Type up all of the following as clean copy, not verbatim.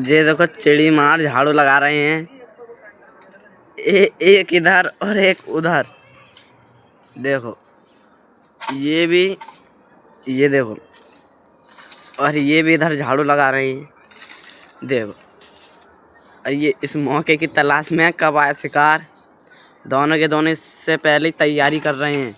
ये देखो चिड़ी मार झाड़ू लगा रहे हैं। एक इधर और एक उधर। देखो ये भी, ये देखो, और ये भी इधर झाड़ू लगा रहे हैं। देखो, और ये इस मौके की तलाश में कब आया शिकार। दोनों के दोनों इससे पहले तैयारी कर रहे हैं।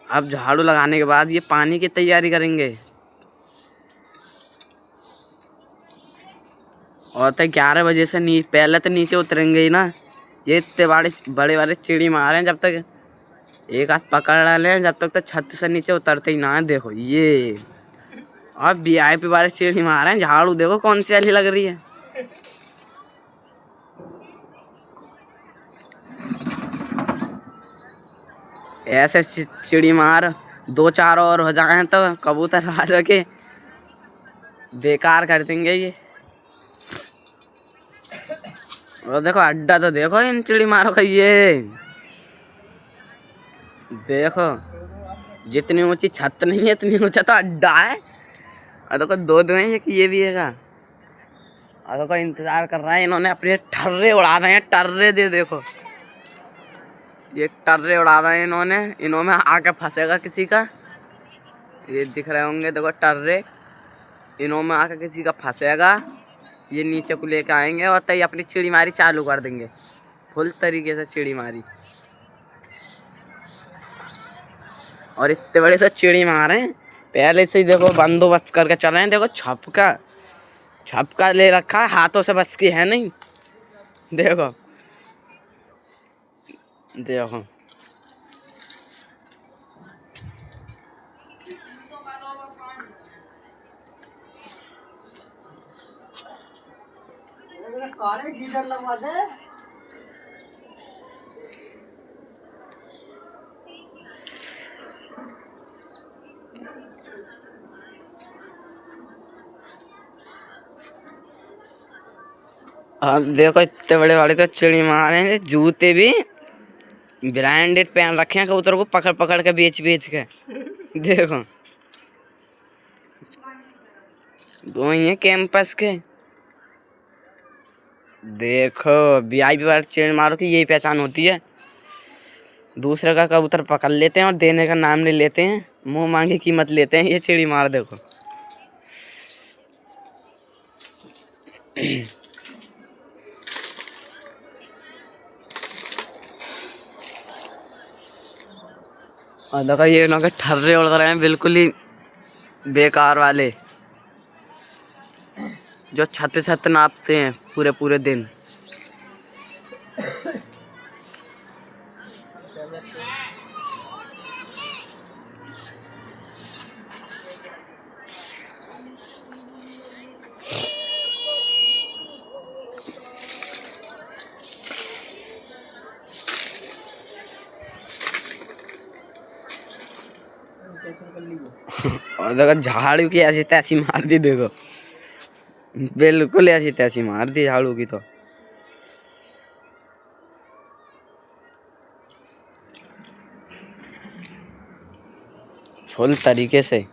अब झाड़ू लगाने के बाद ये पानी की तैयारी करेंगे। और तो 11 बजे से पहले तो नीचे उतरेंगे ही ना। ये इतने बड़े बड़े चिड़ी मारे हैं, जब तक एक हाथ पकड़ डाले जब तक तो छत से नीचे उतरते ही ना है। देखो ये अब VIP वाले चिड़ी मारे हैं। झाड़ू देखो कौन सी वाली लग रही है। ऐसे चिड़ी मार 2-4 और हो जाए तो कबूतर आ जाके बेकार कर देंगे ये। और देखो अड्डा तो देखो इन चिड़ी मारों का। ये देखो जितनी ऊंची छत नहीं है इतनी ऊंचा तो अड्डा है। और देखो दो हैं, एक ये भी है। और देखो इंतजार कर रहा है। इन्होंने अपने टर्रे उड़ा रहे हैं। टर्रे दे देखो, ये टर्रे उड़ा रहे हैं इन्होंने। इन्होंने आके फंसेगा किसी का। ये दिख रहे होंगे देखो टर्रे। इन्होंने आके किसी का फंसेगा। ये नीचे को लेके आएंगे और तय अपनी चिड़ी मारी चालू कर देंगे। फुल तरीके से चिड़ी मारी। और इतने बड़े से चिड़ी मारे पहले से ही देखो बंदोबस्त करके चल रहे हैं। देखो छपका ले रखा है, हाथों से बस की है नहीं। देखो देखो गीजर लगवा दे। अब देखो इतने बड़े बड़े तो चिड़ी मारे हैं। जूते भी ब्रांडेड पहन रखे हैं कबूतर को पकड़ पकड़ के बेच के। देखो दो ही हैं कैंपस के। देखो VIP वाले चिड़ी मारो की यही पहचान होती है। दूसरे का कबूतर पकड़ लेते हैं और देने का नाम नहीं लेते हैं। मुंह मांगी कीमत लेते हैं। ये चिड़ी मार देखो। और देखो ये लोग ठर्रे उड़ रहे हैं बिल्कुल ही बेकार वाले, जो छत नापते हैं पूरे पूरे दिन। और देखो झाड़ू की ऐसी तैसी मार दी। देखो बिल्कुल ऐसी तैसी मार दी झाड़ू की तो। फुल तरीके से।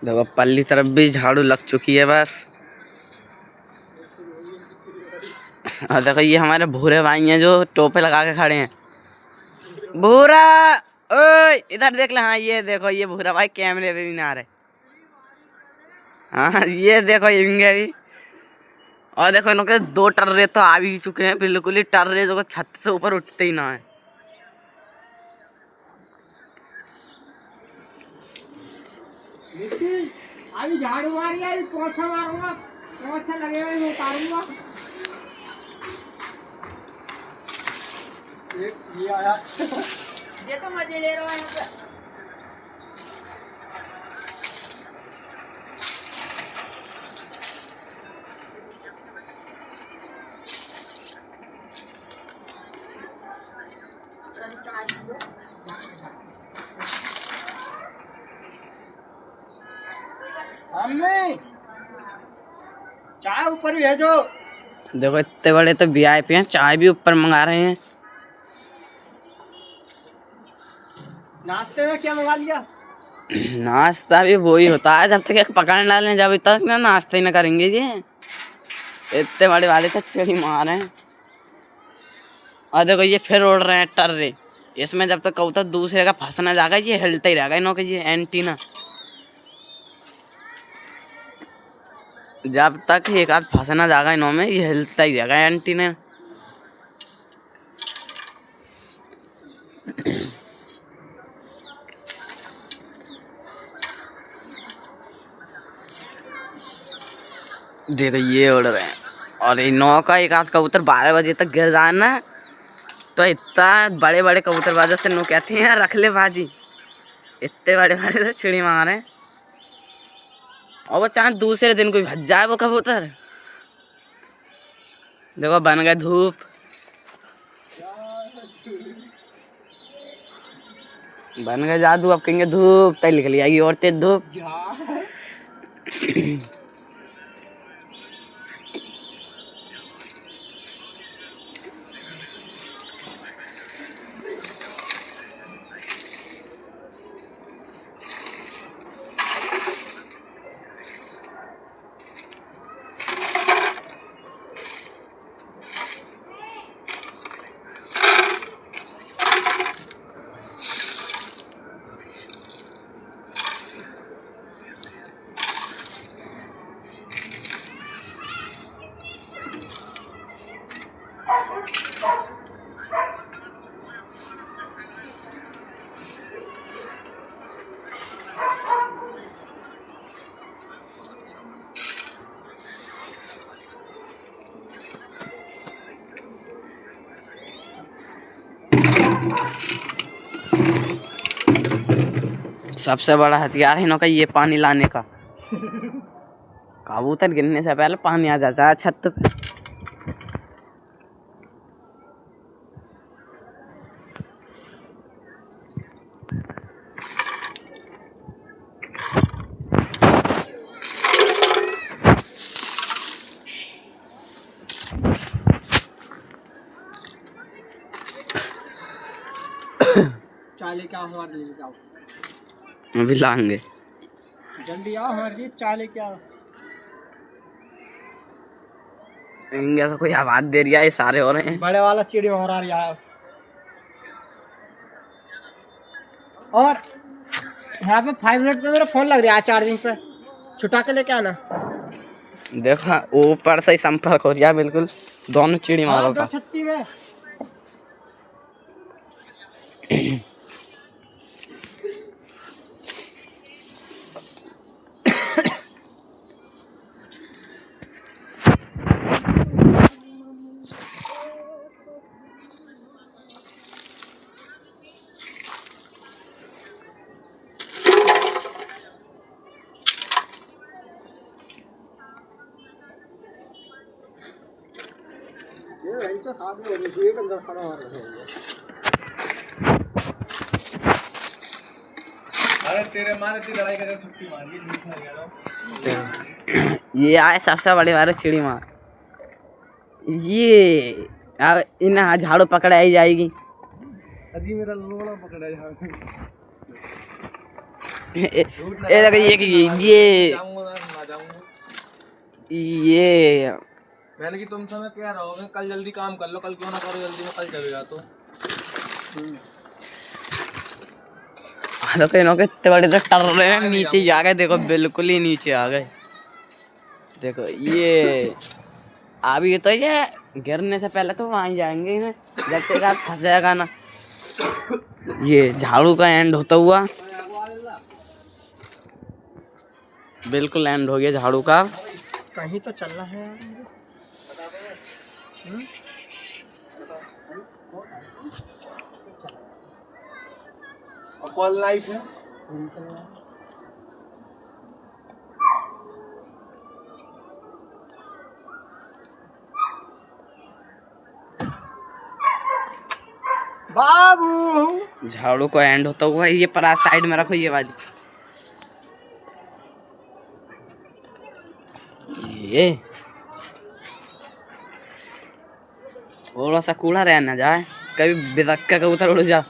देखो पल्ली तरफ भी झाड़ू लग चुकी है बस। और देखो ये हमारे भूरे भाई हैं जो टोपे लगा के खड़े हैं। भूरा ओए इधर देख ले। हाँ ये देखो ये भूरा भाई कैमरे पे भी ना आ रहे। हाँ ये देखो इनके भी। और देखो इनके 2 टर्रे तो आ भी चुके हैं। बिल्कुल ही टर्रे जो छत से ऊपर उठते ही ना है। अभी झाड़ू मारी अभी पोछा मारूंगा। पोछा लगेगा मैं उतारूंगा। ये आया। ये तो मजे ले रहा है यहाँ पे। मम्मी चाय ऊपर भेजो। देखो इतने बड़े तो वीआईपी हैं, चाय भी ऊपर मंगा रहे हैं। नाश्ते में क्या मंगा लिया? नाश्ता भी वही होता है जब तक एक पकड़ ना लें, जब तक ना नाश्ता ही ना करेंगे जी। इतने बड़े वाले तो चिड़ी मार हैं। और देखो ये फिर उड़ रहे हैं टर्रे। इसमें जब तक कबूतर दूसरे का फंसना जाएगा ये हिलता ही रहेगा, इन्हों के ये एंटीना। जब तक एक आध फंसना जाएगा इन्हों में ये हिलता ही रहेगा एंटीना। देखो ये उड़ रहे हैं। और इनों का एक आध कबूतर 12 बजे तक गिर जाए ना तो इतना बड़े बड़े कबूतर बाजों से नो कहते हैं रख ले बाजी। इतने बड़े बड़े तो चिड़ी मारे। और वो चाहे दूसरे दिन कोई भज जाए वो कबूतर। देखो बन गए धूप। बन गए जादू, अब कहेंगे धूप तय निकल आएगी और तेज धूप। सबसे बड़ा हथियार है इनका ये पानी लाने का। कबूतर गिरने से पहले पानी आ जाता है छत पे। चाय लेके आओ, हमारे लिए जाओ। अभी लाएंगे, जल्दी आओ, हमारे लिए चाय लेके आओ। ऐसा कोई आवाज दे रही है, ये सारे हो रहे हैं। बड़े वाला चिड़ी मारा रहा है। और यहाँ पे 5 मिनट पे मेरा फोन लग रहा है चार्जिंग पे, छुटा के लेके आना। देखो ऊपर से ही संपर्क हो रहा है बिल्कुल दोनों चिड़ी मारो दो का। छत्ती में तो साथ में होनी चाहिए, अंदर खड़ा हो रहा है। अरे तेरे मारे की लड़ाई करके छुट्टी मारी है। ये आए सबसे बड़े वाले चिड़ी मार। ये अब इन झाड़ू पकड़ाई जाएगी। अजी मेरा लोड़ा पकड़ा जा। ये देखो ये मैंने कि तुम समय क्या रहोगे, कल जल्दी काम कर लो, कल क्यों ना करो जल्दी में, कल चलेगा तो। देखो इन्हों के इतने बड़े तो टर रहे हैं, नीचे ही आ गए। देखो बिल्कुल ही नीचे आ गए। देखो ये अभी तो ये गिरने से पहले तो वहाँ जाएंगे इन्हें, जब तक आप फंस जाएगा ना। ये झाड़ू का एंड होता हुआ बिल्कुल एंड हो गया झाड़ू का। कहीं तो चलना है यार। कॉल लाइफ है। बाबू झाड़ू को एंड होता हुआ ये पर साइड में रखो ये वाली। ये थोड़ा सा कूड़ा रह ना जाए, कभी बेदक्का कबूतर उड़ जा।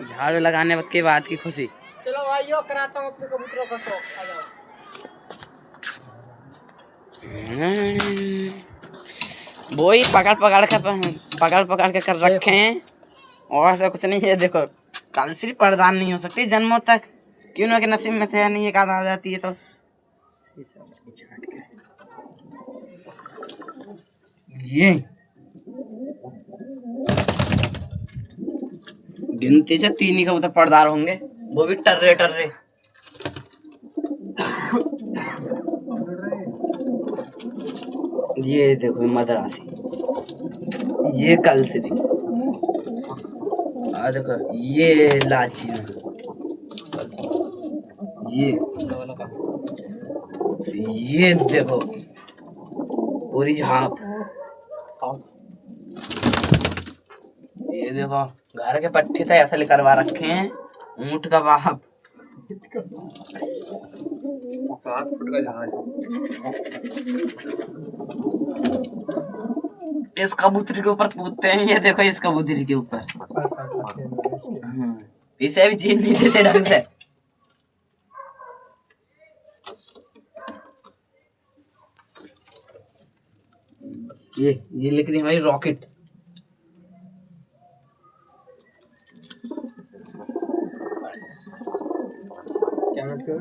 झाड़ू लगाने के बाद की खुशी। चलो भाइयों कराता हूँ अपने कबूतरों का शौक, आ जाओ। वो ही पकड़ पकड़ के कर रखे हैं, और ऐसा कुछ नहीं है। देखो कालश्री प्रदान नहीं हो सकती जन्मों तक, क्यों ना के नसीब में थे नहीं, एक आ जाती है तो ये गिनती से 3 ही कबूतर पर्दार होंगे, वो भी टर्रे टर्रे। ये देखो मद्रासी, ये कलसरी, आ देखो ये लाची, ये देखो पूरी झाप, ये देखो घर के पट्टे तो ऐसे करवा रखे हैं, ऊंट का बाप। 7 फुट का जहाज। इस कबूतरी के ऊपर कूदते हैं, ये देखो इस कबूतरी के ऊपर। इसे भी चीन नहीं देते ढंग से। ये लिख रही हमारी रॉकेट। क्या मिनट के